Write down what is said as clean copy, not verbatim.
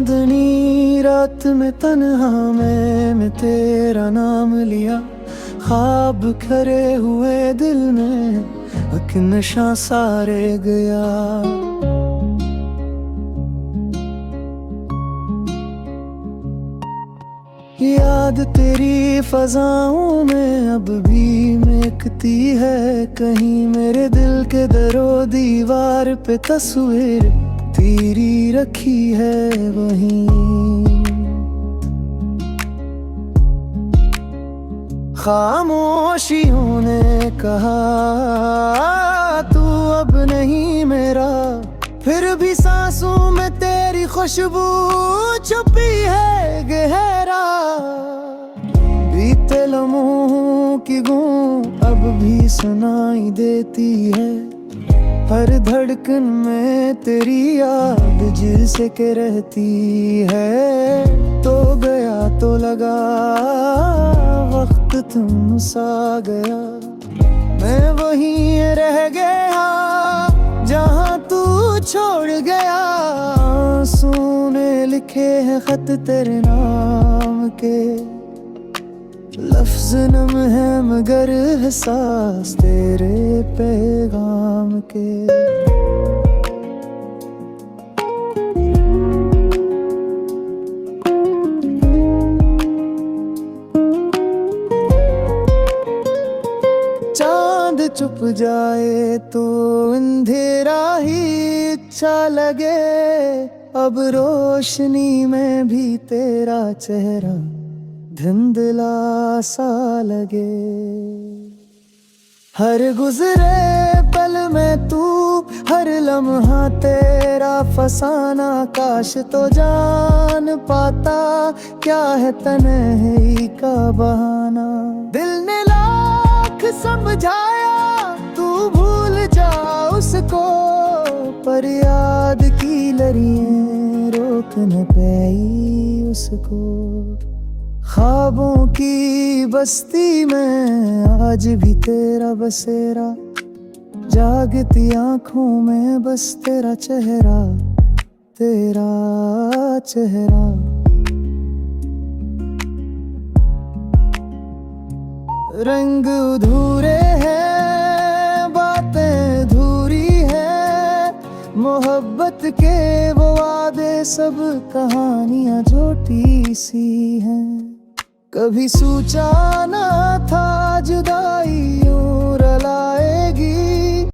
चांदनी रात में तन्हा मैं तेरा नाम लिया। ख्वाब खरे हुए दिल में एक नशा सारे गया। याद तेरी फजाओं में अब भी महकती है। कहीं मेरे दिल के दरो दीवार पे तस्वीर तेरी रखी है वहीं। खामोशियों ने कहा तू अब नहीं मेरा, फिर भी सांसों में तेरी खुशबू छुपी है गहरा। बीते लम्हों की गूंज अब भी सुनाई देती है। हर धड़कन में तेरी याद जिसे के रहती है। तो गया तो लगा वक्त तुम सा गया। मैं वहीं रह गया जहाँ तू छोड़ गया। आंसू ने लिखे हैं खत तेरे नाम के, लफ्ज नम है मगर एहसास तेरे पैगाम के। चांद चुप जाए तो अंधेरा ही अच्छा लगे। अब रोशनी में भी तेरा चेहरा धुंधला सा लगे। हर गुजरे पल में तू, हर लम्हा तेरा फसाना। काश तो जान पाता क्या है तन्हाई का बहाना। दिल ने लाख समझाया तू भूल जा उसको, पर याद की लड़ियां रोक न पाई उसको। ख्वाबों की बस्ती में आज भी तेरा बसेरा, जागती आंखों में बस तेरा चेहरा, तेरा चेहरा। रंग अधूरे हैं, बातें अधूरी है। मोहब्बत के वो वादे सब कहानियां झूठी सी हैं। कभी सोचा ना था